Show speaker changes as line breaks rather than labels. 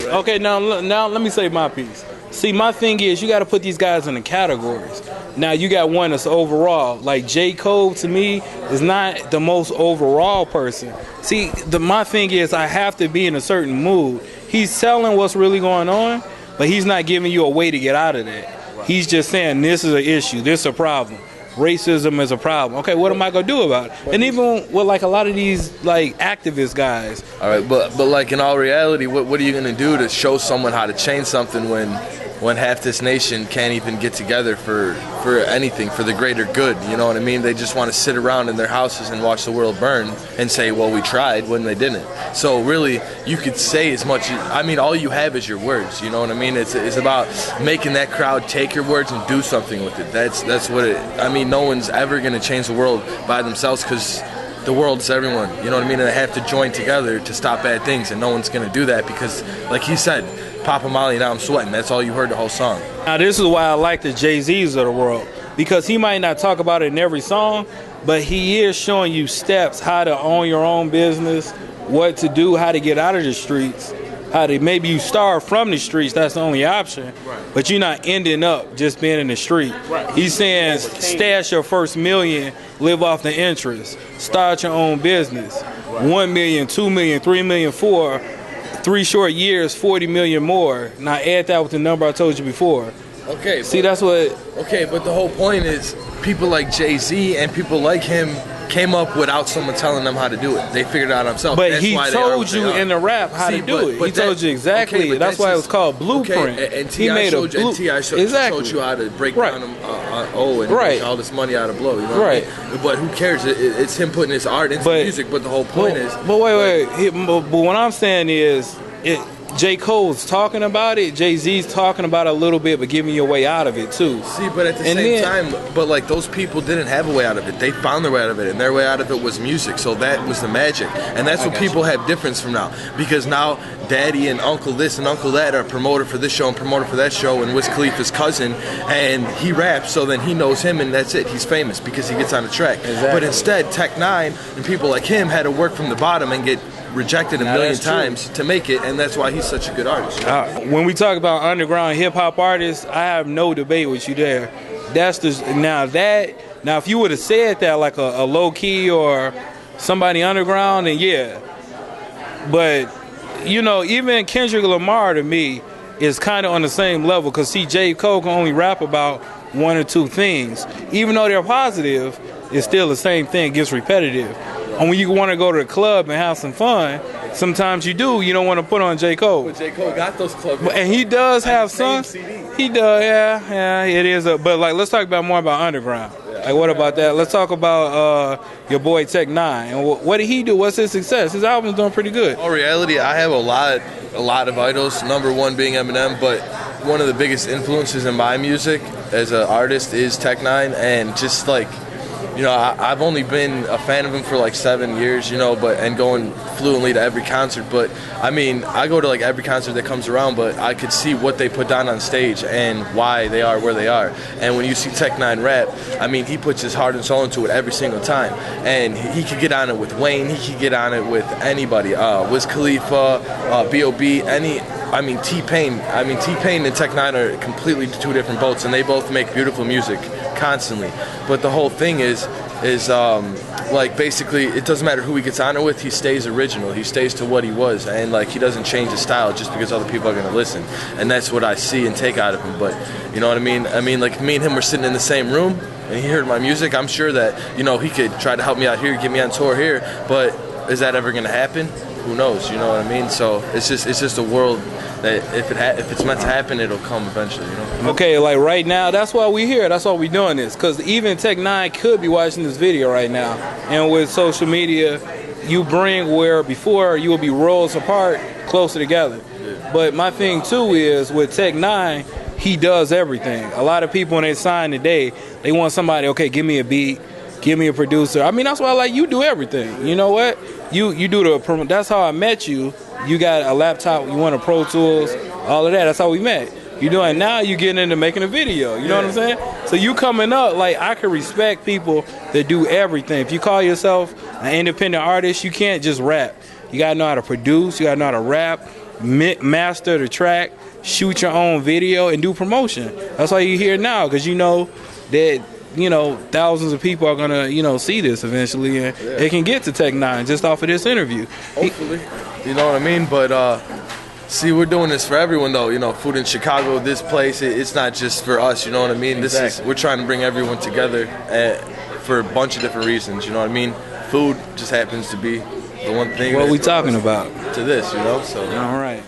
Okay, now let me say my piece. See, my thing is you got to put these guys in the categories. Now, you got one that's overall. Like J. Cole, to me, is not the most overall person. See, my thing is I have to be in a certain mood. He's telling what's really going on, but he's not giving you a way to get out of that. He's just saying this is an issue, this is a problem. Racism is a problem. Okay, what am I gonna do about it? And even with like a lot of these like activist guys.
All right, but like in all reality, what are you gonna do to show someone how to change something when half this nation can't even get together for anything, for the greater good? You know what I mean? They just want to sit around in their houses and watch the world burn and say, well, we tried, when they didn't. So really, you could say as much. I mean, all you have is your words. You know what I mean? It's about making that crowd take your words and do something with it. That's what it. I mean, no one's ever going to change the world by themselves, because the world's everyone. You know what I mean? And they have to join together to stop bad things, and no one's going to do that because, like he said, Papa Molly, now I'm sweating. That's all you heard the whole song.
Now, this is why I like the Jay-Z's of the world, because he might not talk about it in every song, but he is showing you steps, how to own your own business, what to do, how to get out of the streets, how to maybe you start from the streets, that's the only option, but you're not ending up just being in the street. He's saying stash your first million, live off the interest, start your own business, 1 million, 2 million, 3 million, 4, 3 short years, 40 million more. Now add that with the number I told you before.
Okay.
See, that's what.
Okay, but the whole point is people like Jay-Z and people like him came up without someone telling them how to do it. They figured it out themselves.
But he told you in the rap how to do it. He told you exactly. Okay, that's why it was called Blueprint.
Okay, and T.I. showed you how to break down and make all this money out of blow. You know what I mean? But who cares? It's him putting his art into music. But the whole point is.
But wait. But what I'm saying is, J. Cole's talking about it, Jay-Z's talking about it a little bit, but giving you a way out of it too.
See, but at the same time, but like those people didn't have a way out of it. They found their way out of it, and their way out of it was music. So that was the magic, and that's what people have difference from now. Because now, Daddy and Uncle this and Uncle that are promoted for this show and promoted for that show, and Wiz Khalifa's cousin, and he raps, so then he knows him, and that's it. He's famous because he gets on the track.
Exactly.
But instead, Tech Nine and people like him had to work from the bottom and get rejected a million times to make it, and that's why he's such a good artist.
When we talk about underground hip-hop artists, I have no debate with you there. That's now if you would have said that like a low-key or somebody underground, then yeah. But you know, even Kendrick Lamar to me is kind of on the same level, because see, J. Cole can only rap about 1 or 2 things. Even though they're positive, it's still the same thing, it gets repetitive. And when you want to go to the club and have some fun, sometimes you do. You don't want to put on J. Cole.
But J. Cole got those clubs.
And he does have some. He does, yeah, it is. But like, let's talk more about underground. Like, what about that? Let's talk about your boy Tech Nine. And what did he do? What's his success? His album's doing pretty good.
In reality, I have a lot of idols. Number one being Eminem, but one of the biggest influences in my music as an artist is Tech Nine, and just like, you know, I've only been a fan of him for like 7 years, you know, and going fluently to every concert. But I mean, I go to like every concert that comes around, but I could see what they put down on stage and why they are where they are. And when you see Tech Nine rap, I mean, he puts his heart and soul into it every single time. And he could get on it with Wayne, he could get on it with anybody. Wiz Khalifa, B.O.B., T-Pain. T-Pain and Tech Nine are completely 2 different boats, and they both make beautiful music constantly. But the whole thing is like, basically, it doesn't matter who he gets on it with, he stays original, he stays to what he was, and like, he doesn't change his style just because other people are going to listen. And that's what I see and take out of him. But you know what I mean? Like, me and him were sitting in the same room and he heard my music. I'm sure that, you know, he could try to help me out here, get me on tour here, but is that ever going to happen? Who knows? You know what I mean? So it's just a world that if it's meant to happen, it'll come eventually. You know?
Okay, like right now, that's why we here. That's why we doing this. Because even Tech Nine could be watching this video right now. And with social media, you bring where before you would be worlds apart, closer together. Yeah. But my thing too is with Tech Nine, he does everything. A lot of people when they sign today, they want somebody. Okay, give me a beat. Give me a producer. I mean, that's why you do everything. You know what? You do the. That's how I met you. You got a laptop. You want a Pro Tools. All of that. That's how we met. You doing now? You getting into making a video. You know what I'm saying? So you coming up. Like, I can respect people that do everything. If you call yourself an independent artist, you can't just rap. You gotta know how to produce. You gotta know how to rap. master the track, shoot your own video, and do promotion. That's why you hear now, because you know that thousands of people are gonna see this eventually, and it can get to Tech Nine just off of this interview.
Hopefully, you know what I mean. But see, we're doing this for everyone, though. Food in Chicago, this place, it's not just for us. You know what I mean?
Exactly.
We're trying to bring everyone together for a bunch of different reasons. You know what I mean? Food just happens to be the one thing.
What we talking about?
To this, So.
All right.